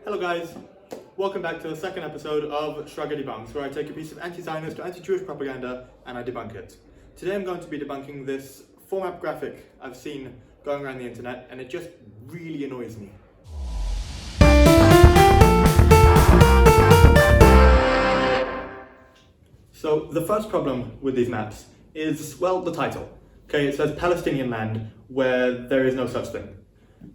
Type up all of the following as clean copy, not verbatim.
Hello guys, welcome back to the second episode of Shraga Debunks, where I take a piece of anti-Zionist or anti-Jewish propaganda and I debunk it. Today I'm going to be debunking this format graphic I've seen going around the internet, and it just really annoys me. So the first problem with these maps is, well, the title. Okay, it says Palestinian land, where there is no such thing.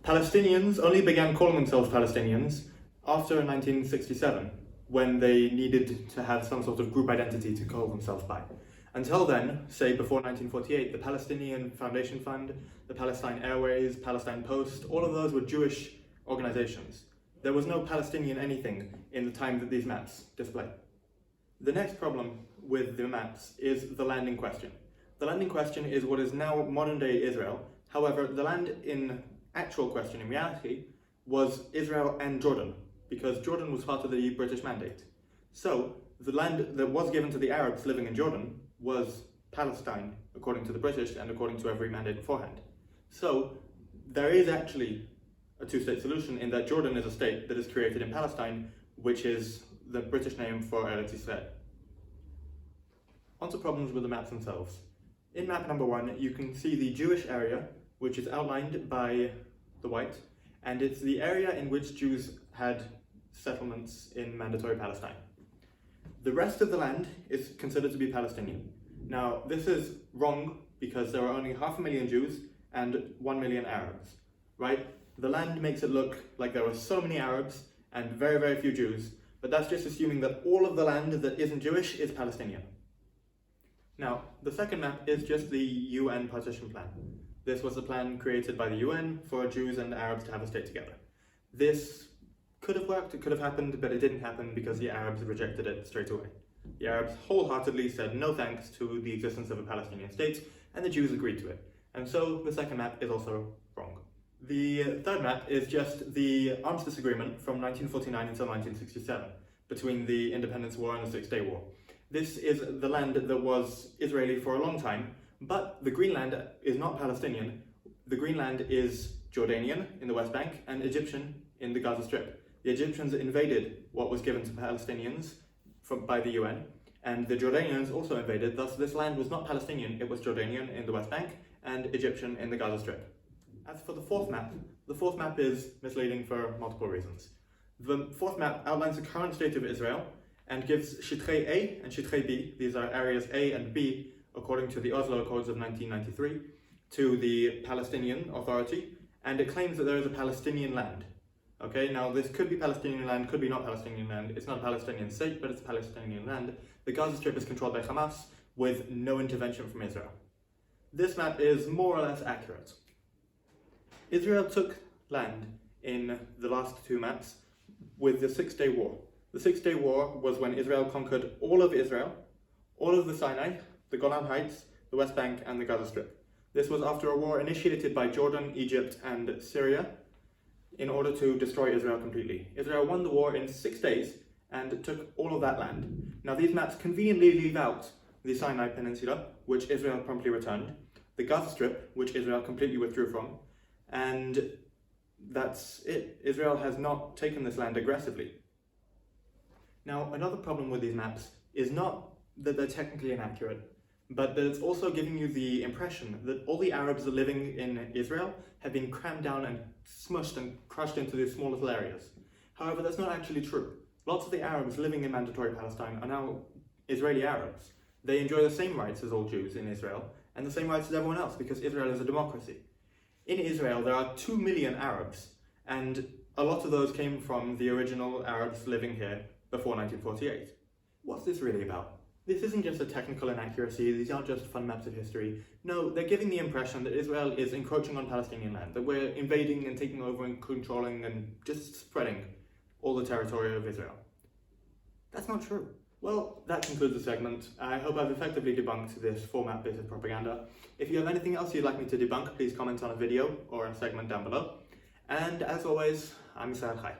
Palestinians only began calling themselves Palestinians after 1967, when they needed to have some sort of group identity to call themselves by. Until then, say before 1948, the Palestinian Foundation Fund, the Palestine Airways, Palestine Post, all of those were Jewish organizations. There was no Palestinian anything in the time that these maps display. The next problem with the maps is the land in question. The land in question is what is now modern-day Israel. However, the land in actual question, in reality, was Israel and Jordan, because Jordan was part of the British Mandate. So, the land that was given to the Arabs living in Jordan was Palestine, according to the British and according to every mandate beforehand. So, there is actually a two-state solution in that Jordan is a state that is created in Palestine, which is the British name for Eretz Israel. On to problems with the maps themselves. In map number 1, you can see the Jewish area, which is outlined by the white, and it's the area in which Jews had settlements in mandatory Palestine. The rest of the land is considered to be Palestinian. Now, this is wrong because there are only 500,000 Jews and 1 million Arabs, right? The land makes it look like there are so many Arabs and very, very few Jews, but that's just assuming that all of the land that isn't Jewish is Palestinian. Now, the second map is just the UN Partition Plan. This was a plan created by the UN for Jews and Arabs to have a state together. This could have worked, it could have happened, but it didn't happen because the Arabs rejected it straight away. The Arabs wholeheartedly said no thanks to the existence of a Palestinian state, and the Jews agreed to it. And so the second map is also wrong. The third map is just the arms disagreement from 1949 until 1967, between the Independence War and the Six-Day War. This is the land that was Israeli for a long time, but the Greenland is not Palestinian. The Greenland is Jordanian in the West Bank and Egyptian in the Gaza Strip. The Egyptians invaded what was given to Palestinians by the UN, and the Jordanians also invaded, thus this land was not Palestinian, it was Jordanian in the West Bank and Egyptian in the Gaza Strip. As for the fourth map is misleading for multiple reasons. The fourth map outlines the current state of Israel and gives Shitchei A and Shitchei B, these are areas A and B, according to the Oslo Accords of 1993, to the Palestinian Authority, and it claims that there is a Palestinian land. Okay, now this could be Palestinian land, could be not Palestinian land. It's not a Palestinian state, but it's Palestinian land. The Gaza Strip is controlled by Hamas with no intervention from Israel. This map is more or less accurate. Israel took land in the last two maps with the Six-Day War. The Six-Day War was when Israel conquered all of Israel, all of the Sinai, the Golan Heights, the West Bank, and the Gaza Strip. This was after a war initiated by Jordan, Egypt, and Syria in order to destroy Israel completely. Israel won the war in 6 days and took all of that land. Now these maps conveniently leave out the Sinai Peninsula, which Israel promptly returned, the Gaza Strip, which Israel completely withdrew from, and that's it. Israel has not taken this land aggressively. Now, another problem with these maps is not that they're technically inaccurate, but that it's also giving you the impression that all the Arabs living in Israel have been crammed down and smushed and crushed into these small little areas. However, that's not actually true. Lots of the Arabs living in mandatory Palestine are now Israeli Arabs. They enjoy the same rights as all Jews in Israel, and the same rights as everyone else, because Israel is a democracy. In Israel, there are 2 million Arabs, and a lot of those came from the original Arabs living here before 1948. What's this really about? This isn't just a technical inaccuracy, these aren't just fun maps of history. No, they're giving the impression that Israel is encroaching on Palestinian land, that we're invading and taking over and controlling and just spreading all the territory of Israel. That's not true. Well, that concludes the segment. I hope I've effectively debunked this format bit of propaganda. If you have anything else you'd like me to debunk, please comment on a video or a segment down below. And as always, I'm Israel Chai.